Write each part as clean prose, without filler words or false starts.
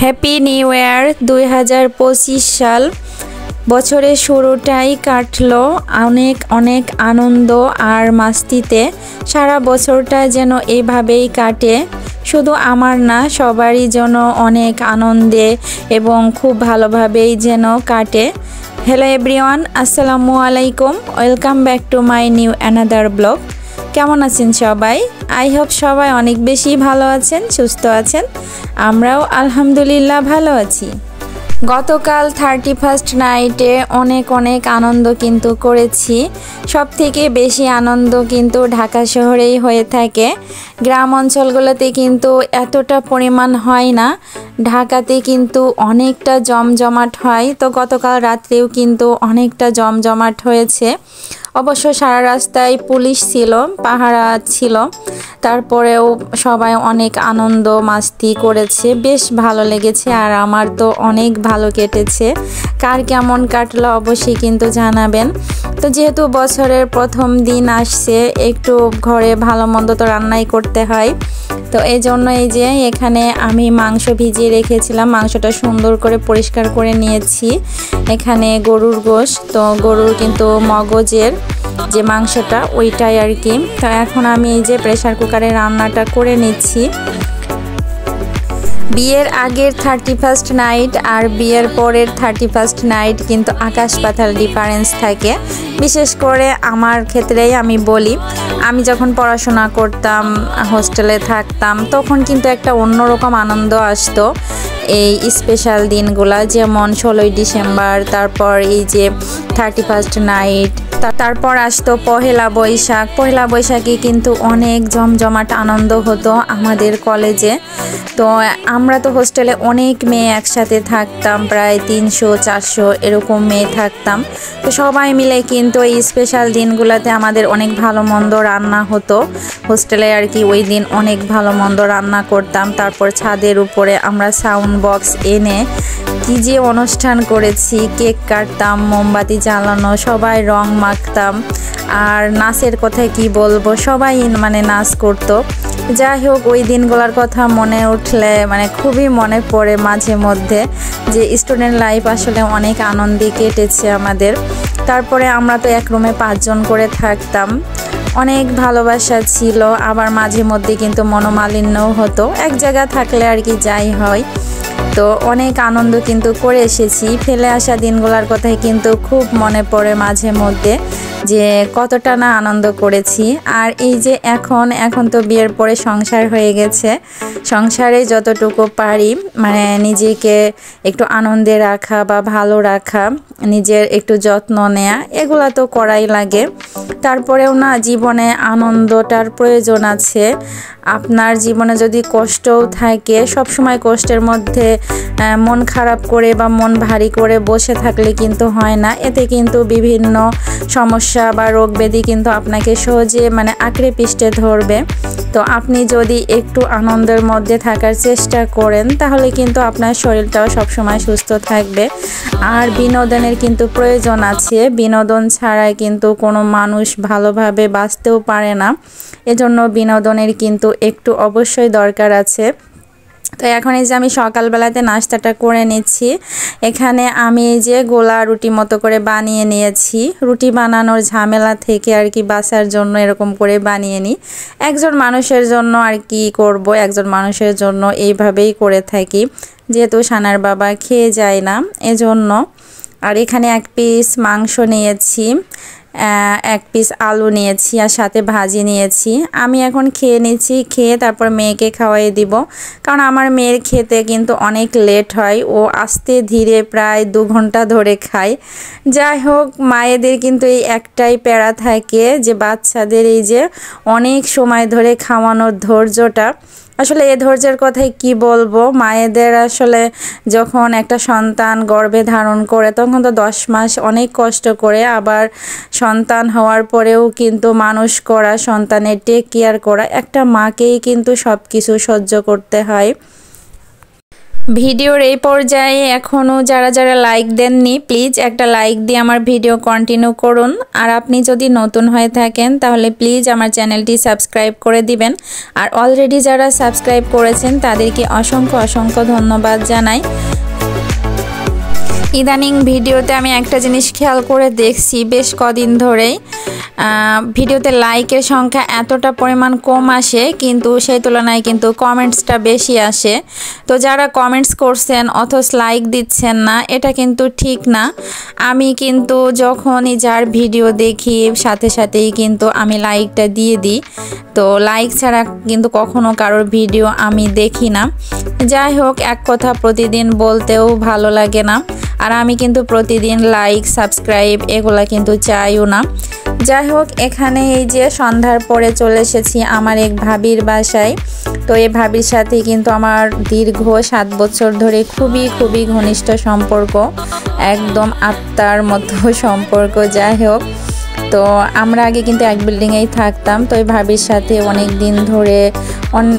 Happy new year 2025 সাল। বছরের শুরুটাই কাটলো অনেক অনেক আনন্দ আর মাস্তিতে। সারা বছরটা যেন এইভাবেই কাটে, শুধু আমার না, সবারই যেন অনেক আনন্দে এবং খুব ভালোভাবেই যেন কাটে। হ্যালো এভরিওয়ান, আসসালামু আলাইকুম, welcome back to my new another blog. কেমন আছেন সবাই? আই হোপ সবাই অনেক বেশি ভালো আছেন, সুস্থ আছেন। আমরাও আলহামদুলিল্লাহ ভালো আছি। গতকাল 31st নাইটে অনেক অনেক আনন্দ কিন্তু করেছি। সব থেকে বেশি আনন্দ কিন্তু ঢাকা শহরেই হয়ে থাকে। গ্রাম অঞ্চলগুলোতে কিন্তু এতটা পরিমাণ হয় না, ঢাকাতে কিন্তু অনেকটা জমজমাট হয়। তো গতকাল রাত্রেও কিন্তু অনেকটা জমজমাট হয়েছে। অবশ্য সারা রাস্তায় পুলিশ ছিল, পাহারা ছিল, তারপরেও সবাই অনেক আনন্দ মাস্তি করেছে, বেশ ভালো লেগেছে। আর আমার তো অনেক ভালো কেটেছে। কার কেমন কাটলো অবশ্যই কিন্তু জানাবেন। তো যেহেতু বছরের প্রথম দিন আসছে, একটু ঘরে ভালো মন্দ তো রান্নাই করতে হয়। তো এই জন্য এই যে এখানে আমি মাংস ভিজিয়ে রেখেছিলাম, মাংসটা সুন্দর করে পরিষ্কার করে নিয়েছি। এখানে গরুর গোশত, তো গরুর কিন্তু মগজের যে মাংসটা ওইটাই আর কি। তো এখন আমি এই যে প্রেসার কুকারে রান্নাটা করে নিচ্ছি। বিয়ের আগের 31st নাইট আর বিয়ের পরের 31st নাইট কিন্তু আকাশ পাতাল ডিফারেন্স থাকে। বিশেষ করে আমার ক্ষেত্রেই আমি বলি, আমি যখন পড়াশোনা করতাম, হোস্টেলে থাকতাম, তখন কিন্তু একটা অন্যরকম আনন্দ আসতো এই স্পেশাল দিনগুলা, যেমন 16ই ডিসেম্বর, তারপর এই যে 31st নাইট, তারপর আসতো পহেলা বৈশাখ। পহেলা বৈশাখে কিন্তু অনেক জমজমাট আনন্দ হতো আমাদের কলেজে। তো আমরা তো হোস্টেলে অনেক মেয়ে একসাথে থাকতাম, প্রায় 300-400 এরকম মেয়ে থাকতাম। তো সবাই মিলে কিন্তু এই স্পেশাল দিনগুলোতে আমাদের অনেক ভালো মন্দ রান্না হতো হোস্টেলে আর কি। ওই দিন অনেক ভালো মন্দ রান্না করতাম। তারপর ছাদের উপরে আমরা সাউন্ড বক্স এনে কি যে অনুষ্ঠান করেছি, কেক কাটতাম, মোমবাতি জ্বালানো, সবাই রং মাখতাম। আর নাচের কথা কি বলবো, সবাই মানে নাচ করতো। যাই হোক, ওই দিনগুলোর কথা মনে উঠলে মানে খুবই মনে পড়ে মাঝে মধ্যে, যে স্টুডেন্ট লাইফ আসলে অনেক আনন্দে কেটেছে আমাদের। তারপরে আমরা তো এক রুমে 5 জন করে থাকতাম, অনেক ভালোবাসা ছিল। আবার মাঝে মধ্যে কিন্তু মনোমালিন্যও হতো, এক জায়গা থাকলে আর কি, যাই হয়। তো অনেক আনন্দ কিন্তু করে এসেছি। ফেলে আসা দিনগুলোর কথাই কিন্তু খুব মনে পড়ে মাঝে মধ্যে, যে কতটা না আনন্দ করেছি। আর এই যে এখন তো বিয়ের পরে সংসার হয়ে গেছে, সংসারে যতটুকু পারি মানে নিজেকে একটু আনন্দে রাখা বা ভালো রাখা, নিজের একটু যত্ন নেয়া, এগুলা তো করাই লাগে। তারপরেও না, জীবনে আনন্দটার প্রয়োজন আছে। আপনার জীবনে যদি কষ্টও থাকে, সবসময় কষ্টের মধ্যে মন খারাপ করে বা মন ভারী করে বসে থাকলে কিন্তু হয় না। এতে কিন্তু বিভিন্ন সমস্যা বা রোগ ব্যাধি কিন্তু আপনাকে সহজে মানে আঁকড়ে পিষ্টে ধরবে। তো আপনি যদি একটু আনন্দের মধ্যে থাকার চেষ্টা করেন, তাহলে কিন্তু আপনার শরীরটাও সবসময় সুস্থ থাকবে। আর বিনোদনের কিন্তু প্রয়োজন আছে, বিনোদন ছাড়া কিন্তু কোনো মানুষ ভালোভাবে বাঁচতেও পারে না। এজন্য বিনোদনের কিন্তু একটু অবশ্যই দরকার আছে। তো এখন এই যে আমি সকালবেলাতে নাস্তাটা করে নিচ্ছি। এখানে আমি এই যে গোলা রুটি মতো করে বানিয়ে নিয়েছি। রুটি বানানোর ঝামেলা থেকে আর কি বাঁচার জন্য এরকম করে বানিয়ে নিই। একজন মানুষের জন্য আর কি করব, একজন মানুষের জন্য এইভাবেই করে থাকি, যেহেতু সানার বাবা খেয়ে যায় না এজন্য। আর এখানে 1 পিস মাংস নিয়েছি, 1 পিস আলু নিয়েছি, আর সাথে ভাজি নিয়েছি। আমি এখন খেয়ে নিচ্ছি, খেয়ে তারপর মেয়েকে খাওয়াই দিব, কারণ আমার মেয়ের খেতে কিন্তু অনেক লেট হয়। ও আস্তে ধীরে প্রায় 2 ঘন্টা ধরে খায়। যাই হোক, মায়েদের কিন্তু এই একটাই প্যারা থাকে, যে বাচ্চাদের এই যে অনেক সময় ধরে খাওয়ানোর ধৈর্যটা, আসলে এই ধৈর্যের কথাই কি বলবো। মায়েদের আসলে যখন একটা সন্তান গর্ভে ধারণ করে, তখন তো 10 মাস অনেক কষ্ট করে, আবার সন্তান হওয়ার পরেও কিন্তু মানুষ করা, সন্তানের টেক কেয়ার করা, একটা মাকেই কিন্তু সব কিছু সহ্য করতে হয়। ভিডিওর এই পর্যায়ে এখনও যারা যারা লাইক দেননি প্লিজ একটা লাইক দিয়ে আমার ভিডিও কন্টিনিউ করুন। আর আপনি যদি নতুন হয়ে থাকেন তাহলে প্লিজ আমার চ্যানেলটি সাবস্ক্রাইব করে দিবেন। আর অলরেডি যারা সাবস্ক্রাইব করেছেন তাদেরকে অসংখ্য অসংখ্য ধন্যবাদ জানাই। ইদানিং ভিডিওতে আমি একটা জিনিস খেয়াল করে দেখছি বেশ কদিন ধরেই ভিডিওতে লাইকের সংখ্যা এতটা পরিমাণ কম আসে, কিন্তু সেই তুলনায় কিন্তু কমেন্টসটা বেশি আসে। তো যারা কমেন্টস করছেন অথচ লাইক দিচ্ছেন না, এটা কিন্তু ঠিক না। আমি কিন্তু যখনই যার ভিডিও দেখি সাথে সাথেই কিন্তু আমি লাইকটা দিয়ে দিই। তো লাইক ছাড়া কিন্তু কখনো কারোর ভিডিও আমি দেখি না। যাই হোক, এক কথা প্রতিদিন বলতেও ভালো লাগে না, আর আমি কিন্তু প্রতিদিন লাইক সাবস্ক্রাইব এগুলা কিন্তু চাইও না। যাই হোক, এখানে এই যে সন্ধ্যার পরে চলে এসেছি আমার এক ভাবির বাসায়। তো এই ভাবির সাথে কিন্তু আমার দীর্ঘ 7 বছর ধরে খুবই খুবই ঘনিষ্ঠ সম্পর্ক, একদম আত্মার মতো সম্পর্ক। যাই হোক, তো আমরা আগে কিন্তু এক বিল্ডিংয়েই থাকতাম। তো এই ভাবির সাথে অনেক দিন ধরে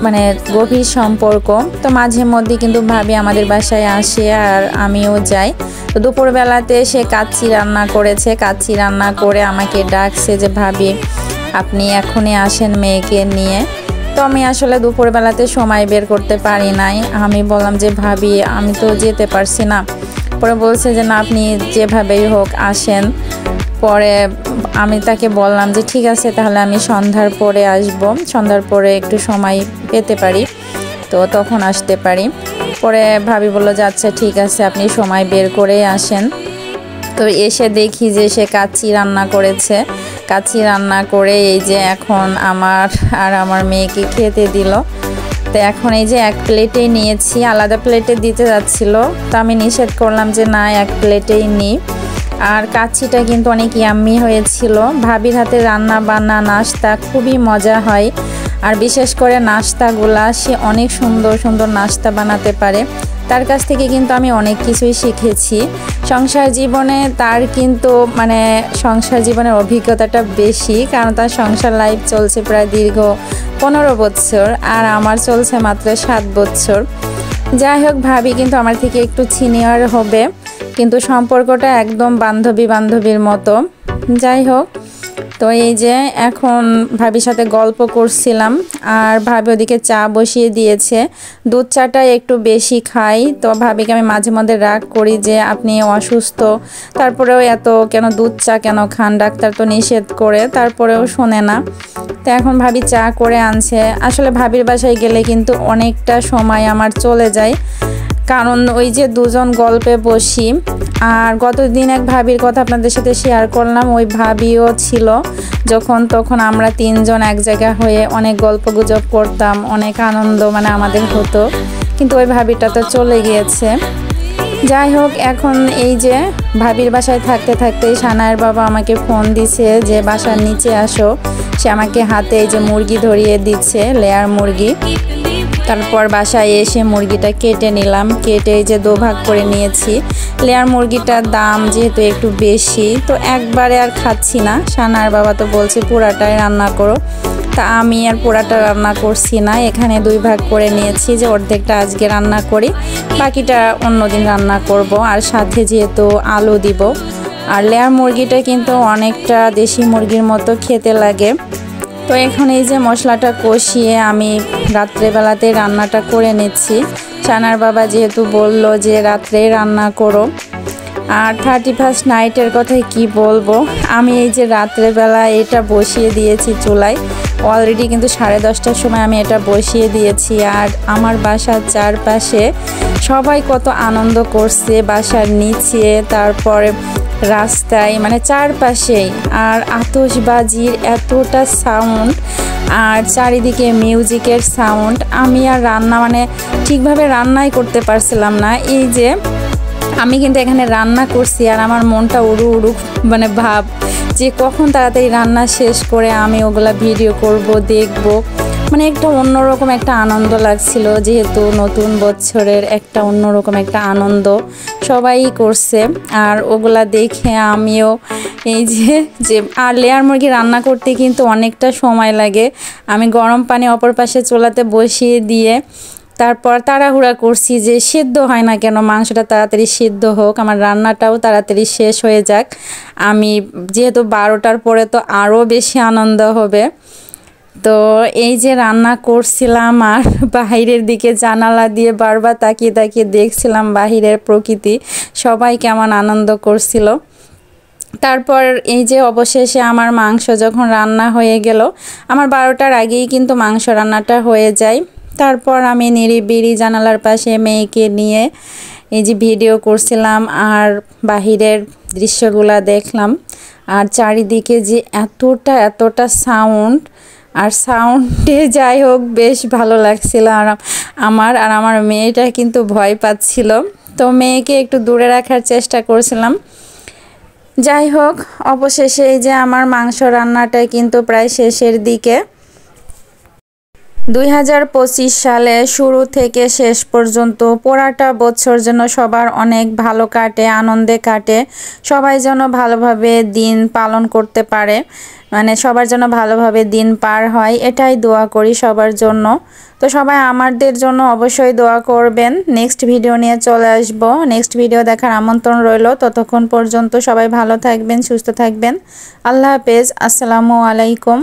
মানে গভীর সম্পর্ক। তো মাঝে মধ্যে কিন্তু ভাবি আমাদের বাসায় আসে আর আমিও যাই। তো দুপুরবেলাতে সে কাচ্চি রান্না করেছে, কাচ্চি রান্না করে আমাকে ডাকছে যে ভাবি আপনি এখনই আসেন মেয়েকে নিয়ে। তো আমি আসলে দুপুরবেলাতে সময় বের করতে পারি নাই। আমি বললাম যে ভাবি আমি তো যেতে পারছি না। পরে বলছে যে না, আপনি যেভাবেই হোক আসেন। পরে আমি তাকে বললাম যে ঠিক আছে, তাহলে আমি সন্ধ্যার পরে আসব, সন্ধ্যার পরে একটু সময় পেতে পারি, তো তখন আসতে পারি। পরে ভাবি বলল যে আচ্ছা ঠিক আছে, আপনি সময় বের করে আসেন। তো এসে দেখি যে সে কাচ্চি রান্না করেছে। কাচ্চি রান্না করে এই যে এখন আমার আর আমার মেয়েকে খেতে দিল। তো এখন এই যে এক প্লেটেই নিয়েছি, আলাদা প্লেটে দিতে যাচ্ছিল, তো আমি নিষেধ করলাম যে না, এক প্লেটেই নিই। আর কাচ্চিটা কিন্তু অনেক ইয়াম্মি হয়েছিল। ভাবির হাতে রান্না বান্না নাস্তা খুবই মজা হয়, আর বিশেষ করে নাস্তাগুলা সে অনেক সুন্দর সুন্দর নাস্তা বানাতে পারে। তার কাছ থেকে কিন্তু আমি অনেক কিছুই শিখেছি। সংসার জীবনে তার কিন্তু মানে সংসার জীবনের অভিজ্ঞতাটা বেশি, কারণ তার সংসার লাইফ চলছে প্রায় দীর্ঘ 15 বছর, আর আমার চলছে মাত্র 7 বছর। যাই হোক, ভাবি কিন্তু আমার থেকে একটু সিনিয়র হবে, কিন্তু সম্পর্কটা একদম বান্ধবী বান্ধবীর মতো। যাই হোক, তো এই যে এখন ভাবির সাথে গল্প করছিলাম, আর ভাবি ওদিকে চা বসিয়ে দিয়েছে। দুধ চাটা একটু বেশি খাই, তো ভাবিকে আমি মাঝে মধ্যে রাগ করি যে আপনি অসুস্থ, তারপরেও এত কেন দুধ চা কেন খান, ডাক্তার তো নিষেধ করে, তারপরেও শোনে না। তো এখন ভাবি চা করে আনছে। আসলে ভাবির বাসায় গেলে কিন্তু অনেকটা সময় আমার চলে যায়, কারণ ওই যে দুজন গল্পে বসি। আর গতদিন এক ভাবির কথা আপনাদের সাথে শেয়ার করলাম, ওই ভাবিও ছিল, যখন তখন আমরা 3 জন এক জায়গা হয়ে অনেক গল্প গুজব করতাম, অনেক আনন্দ মানে আমাদের হতো, কিন্তু ওই ভাবিটা তো চলে গিয়েছে। যাই হোক, এখন এই যে ভাবির বাসায় থাকতে থাকতে সানায়ের বাবা আমাকে ফোন দিছে যে বাসার নিচে আসো। সে আমাকে হাতে এই যে মুরগি ধরিয়ে দিচ্ছে, লেয়ার মুরগি। তারপর বাসায় এসে মুরগিটা কেটে নিলাম, কেটে এই যে 2 ভাগ করে নিয়েছি। লেয়ার মুরগিটার দাম যেহেতু একটু বেশি, তো একবারে আর খাচ্ছি না। সানার বাবা তো বলছে পুরাটাই রান্না করো, তা আমি আর পুরাটা রান্না করছি না। এখানে 2 ভাগ করে নিয়েছি, যে অর্ধেকটা আজকে রান্না করি, বাকিটা অন্যদিন রান্না করব। আর সাথে যেহেতু আলু দিব। আর লেয়ার মুরগিটা কিন্তু অনেকটা দেশি মুরগির মতো খেতে লাগে। তো এখন এই যে মশলাটা কষিয়ে আমি রাত্রেবেলাতে রান্নাটা করে নিচ্ছি। সানার বাবা যেহেতু বলল যে রাত্রে রান্না করো। আর 31st নাইটের কথাই কি বলবো, আমি এই যে রাত্রেবেলা এটা বসিয়ে দিয়েছি চুলায়। অলরেডি কিন্তু 10:30টার সময় আমি এটা বসিয়ে দিয়েছি। আর আমার বাসার চারপাশে সবাই কত আনন্দ করছে, বাসার নিচে, তারপরে রাস্তায়, মানে চারপাশেই। আর আতশবাজির এতটা সাউন্ড, আর চারিদিকে মিউজিকের সাউন্ড। আমি আর রান্না মানে ঠিকভাবে রান্নাই করতে পারছিলাম না। এই যে আমি কিন্তু এখানে রান্না করছি, আর আমার মনটা উড়ু উড়ু মানে ভাব যে কখন তাড়াতাড়ি রান্না শেষ করে আমি ওগুলা ভিডিও করব, দেখব। মানে একটা অন্যরকম একটা আনন্দ লাগছিল, যেহেতু নতুন বছরের একটা অন্যরকম একটা আনন্দ সবাই করছে। আর ওগুলা দেখে আমিও এই যে আর লেয়ার মুরগি রান্না করতে কিন্তু অনেকটা সময় লাগে। আমি গরম পানি অপর পাশে চুলাতে বসিয়ে দিয়ে তারপর তাড়াহুড়া করছি যে সিদ্ধ হয় না কেন, মাংসটা তাড়াতাড়ি সিদ্ধ হোক, আমার রান্নাটাও তাড়াতাড়ি শেষ হয়ে যাক। আমি যেহেতু 12টার পরে তো আরও বেশি আনন্দ হবে। তো এই যে রান্না করছিলাম আর বাহিরের দিকে জানালা দিয়ে বারবার তাকিয়ে তাকিয়ে দেখছিলাম বাহিরের প্রকৃতি, সবাই কেমন আনন্দ করছিল। তারপর এই যে অবশেষে আমার মাংস যখন রান্না হয়ে গেল, আমার 12টার আগেই কিন্তু মাংস রান্নাটা হয়ে যায়। তারপর আমি নিরিবিলি জানালার পাশে মেয়েকে নিয়ে এই যে ভিডিও করছিলাম আর বাহিরের দৃশ্যগুলা দেখলাম। আর চারিদিকে যে এতটা সাউন্ড, আর সাউন্ডে যাই হোক বেশ ভালো লাগছিল। আর আমার মেয়েটা কিন্তু ভয় পাচ্ছিল, তো মেয়েকে একটু দূরে রাখার চেষ্টা করছিলাম। যাই হোক অবশেষে এই যে আমার মাংস রান্নাটা কিন্তু প্রায় শেষের দিকে। 2025 সালে শুরু থেকে শেষ পর্যন্ত পুরাটা বছর যেন সবার অনেক ভালো কাটে, আনন্দে কাটে, সবাই যেন ভালোভাবে দিন পালন করতে পারে, মানে সবার জন্য ভালোভাবে দিন পার হয়, এটাই দোয়া করি সবার জন্য। তো সবাই আমাদের জন্য অবশ্যই দোয়া করবেন। নেক্সট ভিডিও নিয়ে চলে আসব, নেক্সট ভিডিও দেখার আমন্ত্রণ রইল। ততক্ষণ পর্যন্ত সবাই ভালো থাকবেন, সুস্থ থাকবেন। আল্লাহ হাফেজ, আসসালামু আলাইকুম।